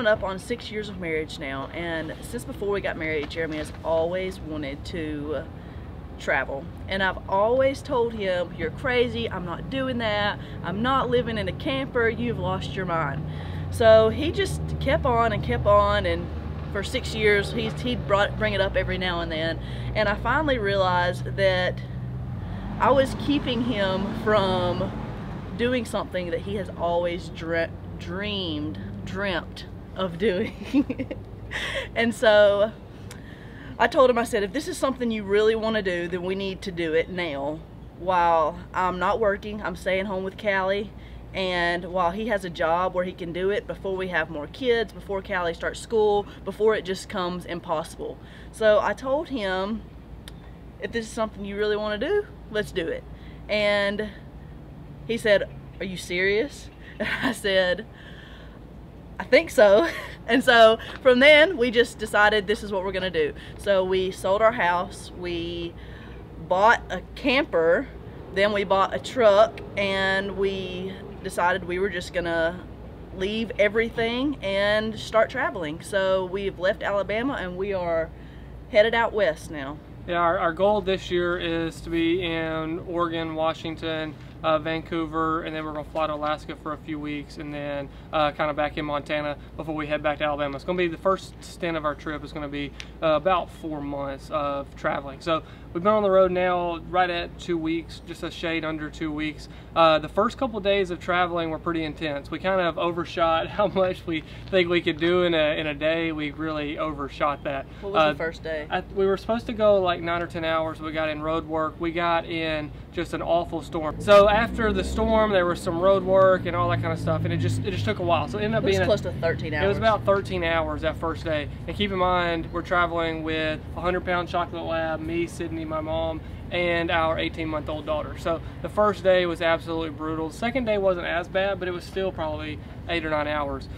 coming up on 6 years of marriage now, and since before we got married, Jeremy has always wanted to travel. And I've always told him, you're crazy, I'm not doing that, I'm not living in a camper, you've lost your mind. So he just kept on, and for 6 years he'd bring it up every now and then. And I finally realized that I was keeping him from doing something that he has always dreamt of doing. And so I told him, I said, if this is something you really want to do, then we need to do it now. While I'm not working, I'm staying home with Callie, and while he has a job where he can do it before we have more kids, before Callie starts school, before it just comes impossible. So I told him, if this is something you really want to do, let's do it. And he said, are you serious? And I said, I think so. And so from then we just decided this is what we're gonna do. So we sold our house, we bought a camper, then we bought a truck, and we decided we were just gonna leave everything and start traveling. So we've left Alabama and we are headed out west now. Yeah, our goal this year is to be in Oregon, Washington, Vancouver, and then we're going to fly to Alaska for a few weeks, and then kind of back in Montana before we head back to Alabama. It's going to be the first stint of our trip. It's going to be about 4 months of traveling. So we've been on the road now right at 2 weeks, just a shade under 2 weeks. The first couple days of traveling were pretty intense. We kind of overshot how much we think we could do in a day. We really overshot that. What was the first day? We were supposed to go like 9 or 10 hours. We got in road work. We got in just an awful storm. So after the storm, there was some road work and all that kind of stuff, and it just took a while. So it ended up being close to 13 hours. It was about 13 hours that first day. And keep in mind, we're traveling with a 100-pound chocolate lab, me, Sydney, my mom, and our 18-month-old daughter. So the first day was absolutely brutal. The second day wasn't as bad, but it was still probably 8 or 9 hours.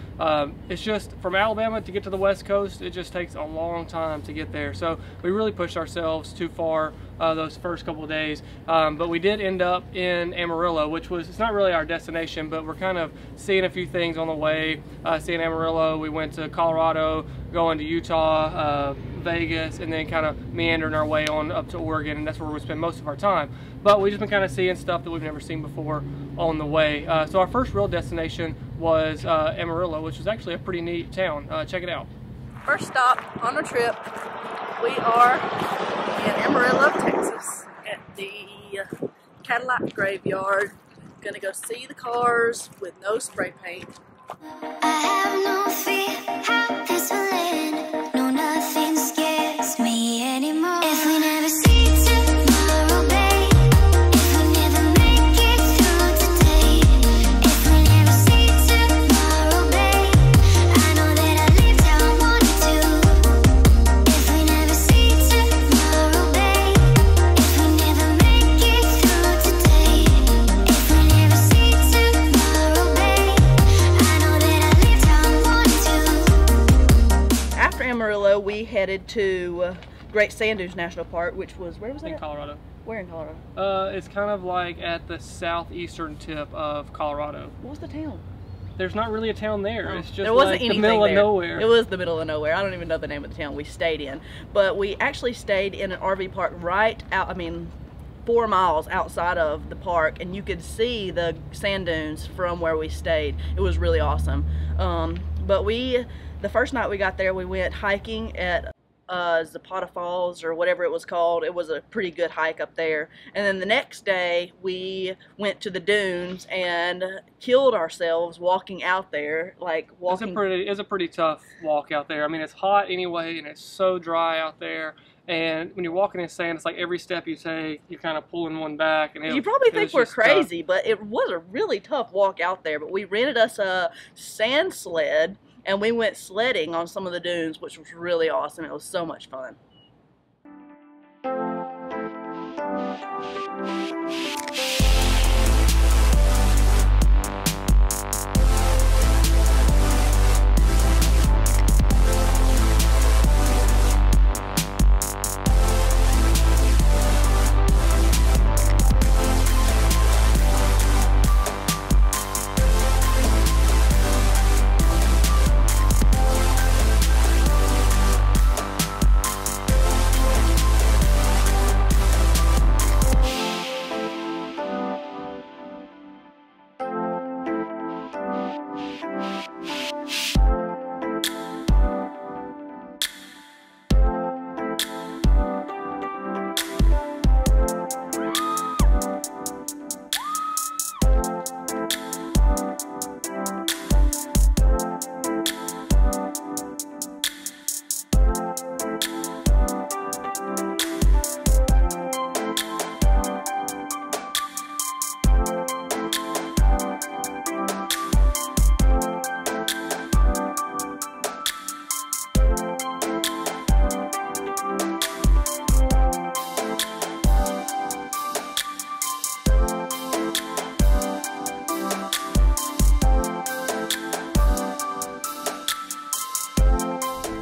It's just from Alabama to get to the West Coast, it just takes a long time to get there. So we really pushed ourselves too far those first couple of days. But we did end up in Amarillo, which was, it's not really our destination, but we're kind of seeing a few things on the way. Seeing Amarillo, we went to Colorado, going to Utah, Vegas, and then kind of meandering our way on up to Oregon, and that's where we spend most of our time. But we've just been kind of seeing stuff that we've never seen before on the way. So our first real destination was Amarillo, which was actually a pretty neat town. Check it out. First stop on our trip, we are in Amarillo, Texas, at the Cadillac graveyard. Gonna go see the cars with no spray paint. I have no fear how this will end. No, nothing scares me anymore. If we never see tomorrow, babe, if we never make it through today, if we never see tomorrow, babe, I know that I lived how I wanted to. If we never see tomorrow, babe, if we never make it through today, if we never see tomorrow, babe, I know that I lived how I wanted to. After Amarillo, we headed to Great Sand Dunes National Park, which was, where was that? In Colorado. Where in Colorado? It's kind of like at the southeastern tip of Colorado. What was the town? There's not really a town there. No, It's just there wasn't like the anything middle there. of nowhere. It was the middle of nowhere. I don't even know the name of the town we stayed in. But we actually stayed in an RV park right out, 4 miles outside of the park, and you could see the sand dunes from where we stayed. It was really awesome. But the first night we got there, we went hiking at Zapata Falls or whatever it was called. It was a pretty good hike up there. And then the next day we went to the dunes and killed ourselves walking out there, like walking. It's a pretty tough walk out there. I mean, it's hot anyway, and it's so dry out there. And when you're walking in sand, it's like every step you take, you're kind of pulling one back. And you probably think we're crazy, but it was a really tough walk out there. But we rented us a sand sled, and we went sledding on some of the dunes, which was really awesome. It was so much fun.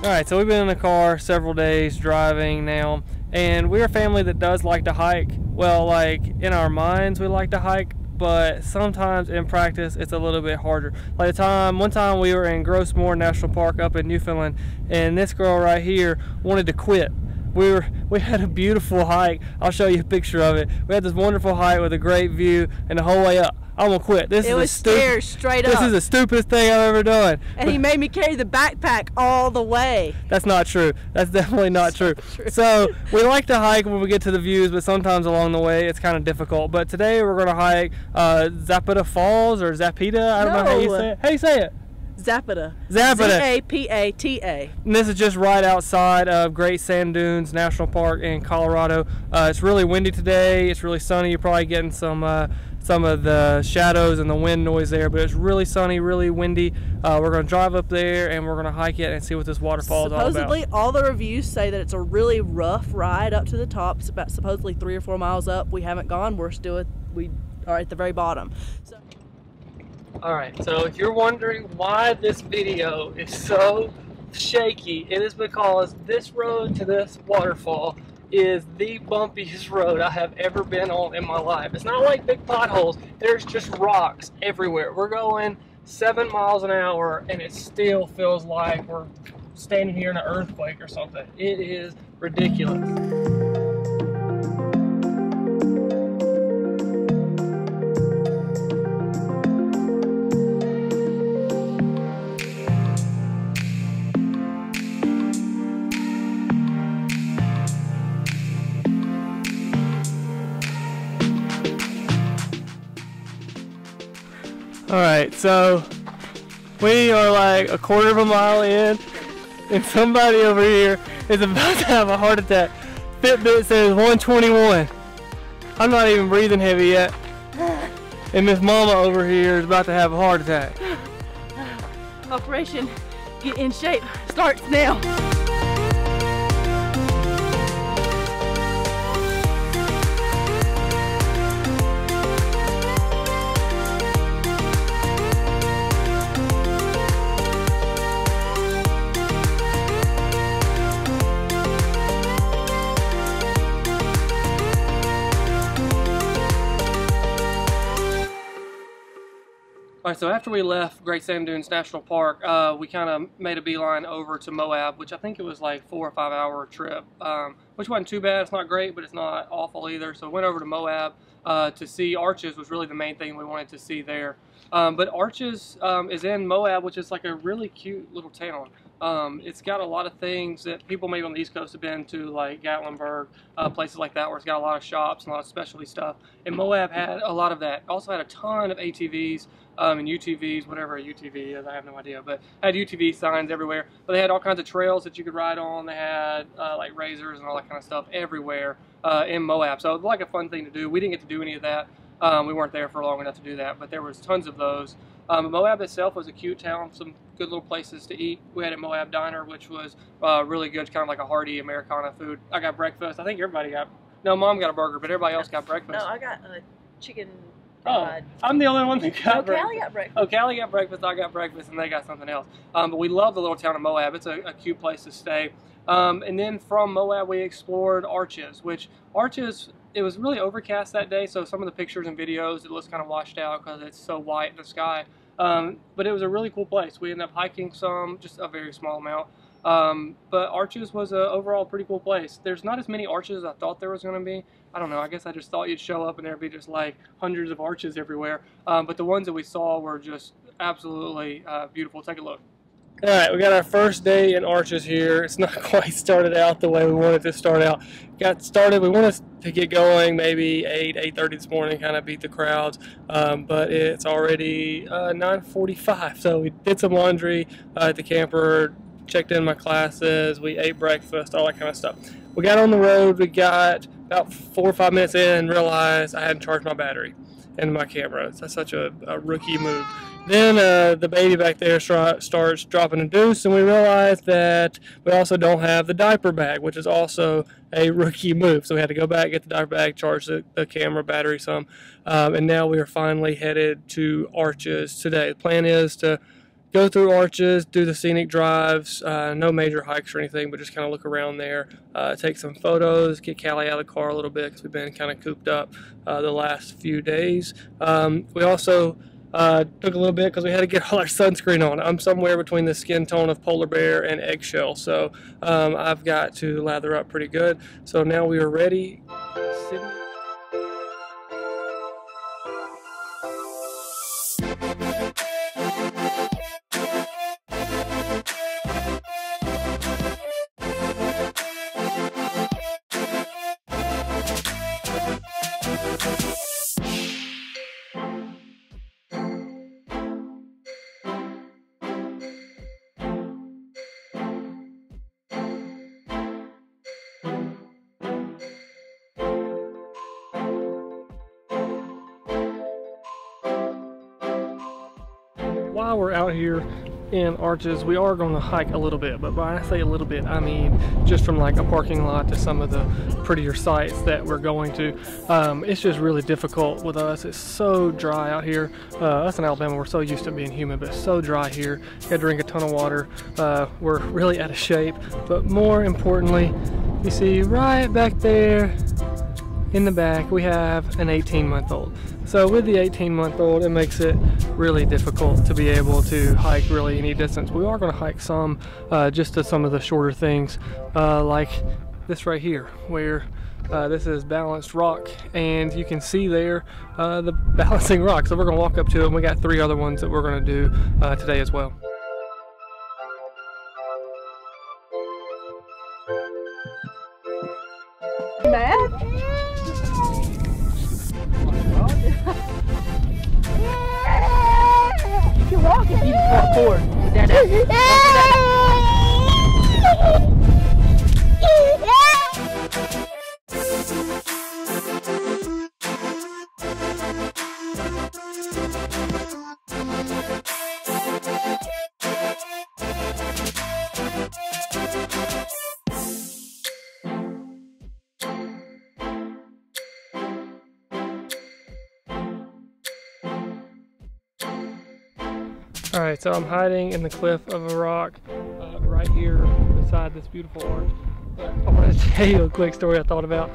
Alright, so we've been in the car several days driving now, and we're a family that does like to hike. Well, like in our minds we like to hike, but sometimes in practice it's a little bit harder. Like one time we were in Grossmoor National Park up in Newfoundland, and this girl right here wanted to quit. We had a beautiful hike. I'll show you a picture of it. We had this wonderful hike with a great view, and the whole way up, I'm gonna quit. This is straight up. This is the stupidest thing I've ever done. And he made me carry the backpack all the way. That's not true. That's definitely not true. So we like to hike when we get to the views, but sometimes along the way it's kind of difficult. But today we're gonna hike Zapata Falls or Zapata. I don't know how you say it. How do you say it? Zapata. Zapata. Z-A-P-A-T-A. And this is just right outside of Great Sand Dunes National Park in Colorado. It's really windy today. It's really sunny. You're probably getting some of the shadows and the wind noise there, but it's really sunny, really windy. We're going to drive up there and we're going to hike it and see what this waterfall is all about. Supposedly, all the reviews say that it's a really rough ride up to the top. It's about supposedly 3 or 4 miles up. We haven't gone. We are at the very bottom. So. Alright, so if you're wondering why this video is so shaky, it is because this road to this waterfall is the bumpiest road I have ever been on in my life. It's not like big potholes, there's just rocks everywhere. We're going 7 miles an hour and it still feels like we're standing here in an earthquake or something. It is ridiculous. Alright, so we are like a quarter of a mile in, and somebody over here is about to have a heart attack. Fitbit says 121. I'm not even breathing heavy yet. And Miss Mama over here is about to have a heart attack. Operation Get in Shape starts now. Alright, so after we left Great Sand Dunes National Park, we kind of made a beeline over to Moab, which I think it was like 4 or 5 hour trip, which wasn't too bad. It's not great, but it's not awful either. So we went over to Moab to see Arches, was really the main thing we wanted to see there. But Arches is in Moab, which is like a really cute little town. It's got a lot of things that people maybe on the East Coast have been to, like Gatlinburg, places like that, where it's got a lot of shops and a lot of specialty stuff. And Moab had a lot of that. Also had a ton of ATVs and UTVs, whatever a UTV is, I have no idea, but had UTV signs everywhere. But they had all kinds of trails that you could ride on. They had like razors and all that kind of stuff everywhere in Moab. So it was like a fun thing to do. We didn't get to do any of that. We weren't there for long enough to do that, but there was tons of those. Moab itself was a cute town, some good little places to eat. We had a Moab Diner, which was really good, kind of like a hearty Americana food. I got breakfast. I think everybody got, no, Mom got a burger, but everybody else got breakfast. No, I got chicken. Oh, I'm the only one that got breakfast. Callie got breakfast. Oh, Callie got breakfast, I got breakfast, and they got something else. But we love the little town of Moab. It's a cute place to stay. And then from Moab, we explored Arches, which Arches, it was really overcast that day, so some of the pictures and videos, it looks kind of washed out because it's so white in the sky. But it was a really cool place. We ended up hiking some, just a very small amount. But Arches was overall a pretty cool place. There's not as many arches as I thought there was going to be. I don't know, I guess I just thought you'd show up and there'd be just like hundreds of arches everywhere. But the ones that we saw were just absolutely beautiful. Take a look. Alright, we got our first day in Arches here. It's not quite started out the way we wanted to start out. Got started, we wanted to get going maybe 8:30 this morning, kind of beat the crowds, but it's already 9:45, so we did some laundry at the camper, checked in my classes, we ate breakfast, all that kind of stuff. We got on the road, we got about 4 or 5 minutes in and realized I hadn't charged my battery in my camera. That's such a rookie move. Then the baby back there starts dropping a deuce, and we realized that we also don't have the diaper bag, which is also a rookie move. So we had to go back, get the diaper bag, charge the camera battery some, and now we are finally headed to Arches today. The plan is to go through Arches, do the scenic drives, no major hikes or anything, but just kind of look around there, take some photos, get Callie out of the car a little bit because we've been kind of cooped up the last few days. We also took a little bit because we had to get all our sunscreen on. I'm somewhere between the skin tone of polar bear and eggshell, so I've got to lather up pretty good. So now we are ready. Sydney. While we're out here in Arches, we are going to hike a little bit, but when I say a little bit, I mean just from like a parking lot to some of the prettier sites that we're going to. It's just really difficult with us. It's so dry out here. Us in Alabama, we're so used to being humid, but it's so dry here. You gotta drink a ton of water. We're really out of shape, but more importantly, you see right back there in the back, we have an 18-month-old. So with the 18-month-old, it makes it really difficult to be able to hike really any distance. We are going to hike some, just to some of the shorter things, like this right here, where this is balanced rock, and you can see there the balancing rock. So we're going to walk up to it, and we got 3 other ones that we're going to do today as well. Mad? You can walk if you just walk forward. Dad, Alright, so I'm hiding in the cliff of a rock right here beside this beautiful arch. I want to tell you a quick story I thought about.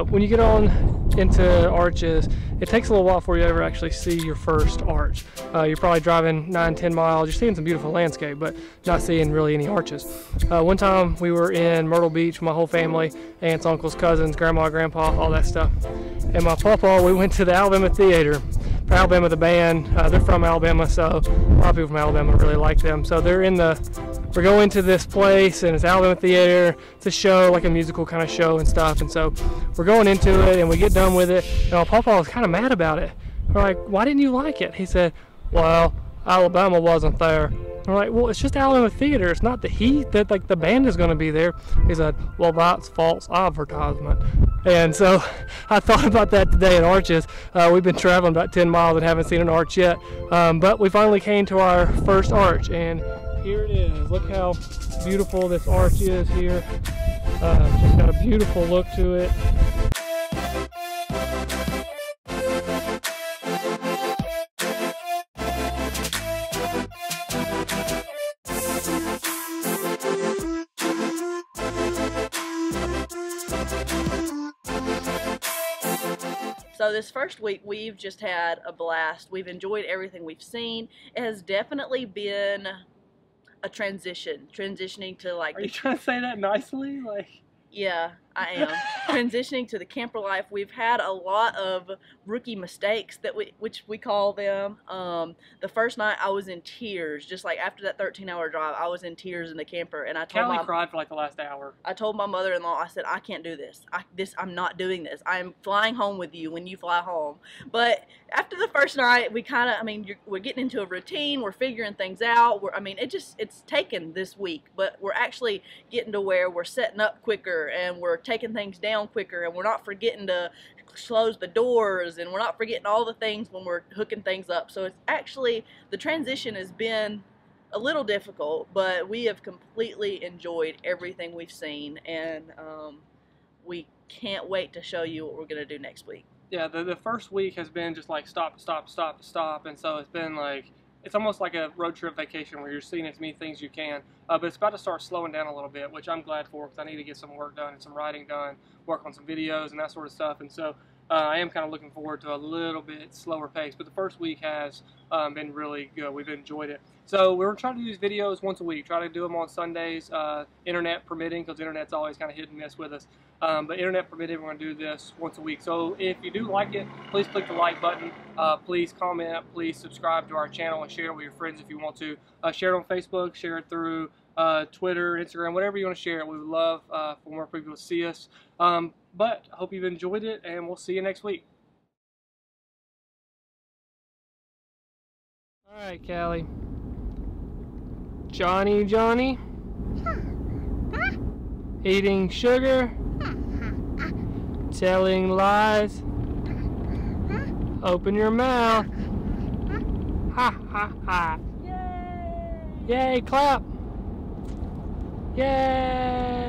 When you get on into Arches, it takes a little while before you ever actually see your first arch. You're probably driving 9-10 miles, you're seeing some beautiful landscape, but not seeing really any arches. One time we were in Myrtle Beach, my whole family, aunts, uncles, cousins, grandma, grandpa, all that stuff. And my papa, we went to the Alabama Theater. For Alabama, the band, they're from Alabama, so a lot of people from Alabama really like them. So we're going to this place, and it's Alabama Theater. It's a show, like a musical kind of show and stuff. And so we're going into it, and we get done with it, and my papa was kind of mad about it. We're like, why didn't you like it? He said, well, Alabama wasn't there. We're like, well, it's just Alabama Theater. It's not that like the band is going to be there. He said, well, that's false advertisement. And so I thought about that today at Arches. We've been traveling about 10 miles and haven't seen an arch yet. But we finally came to our first arch, and here it is. Look how beautiful this arch is here. Just got a beautiful look to it. So this first week, we've just had a blast. We've enjoyed everything we've seen. It has definitely been a transitioning to like... Are you trying to say that nicely? Like... Yeah, I am. Transitioning to the camper life, we've had a lot of rookie mistakes which we call them. The first night I was in tears, just like after that 13-hour drive, I was in tears in the camper, and I told Callie cried for like the last hour. I told my mother-in-law, I said, I can't do this. I'm not doing this. I'm flying home with you when you fly home. But after the first night, we kind of, we're getting into a routine. We're figuring things out. It's taken this week, but we're actually getting to where we're setting up quicker, and we're taking things down quicker, and we're not forgetting to close the doors, and we're not forgetting all the things when we're hooking things up. So it's actually, the transition has been a little difficult, but we have completely enjoyed everything we've seen, and we can't wait to show you what we're going to do next week. Yeah, the first week has been just like stop, and so it's been like it's almost like a road trip vacation where you're seeing as many things you can. But it's about to start slowing down a little bit, which I'm glad for because I need to get some work done and some writing done, work on some videos and that sort of stuff. And so I am kind of looking forward to a little bit slower pace. But the first week has been really good. We've enjoyed it. So we're trying to do these videos once a week. Try to do them on Sundays, internet permitting, because internet's always kind of hit and miss with us. But internet permitting, we're going to do this once a week. So if you do like it, please click the like button. Please comment. Please subscribe to our channel and share it with your friends if you want to. Share it on Facebook. Share it through Twitter, Instagram, whatever you want to share it. We would love for more people to see us. But I hope you've enjoyed it, and we'll see you next week. All right, Callie. Johnny, eating sugar, telling lies, open your mouth, ha ha ha, yay, clap, yay.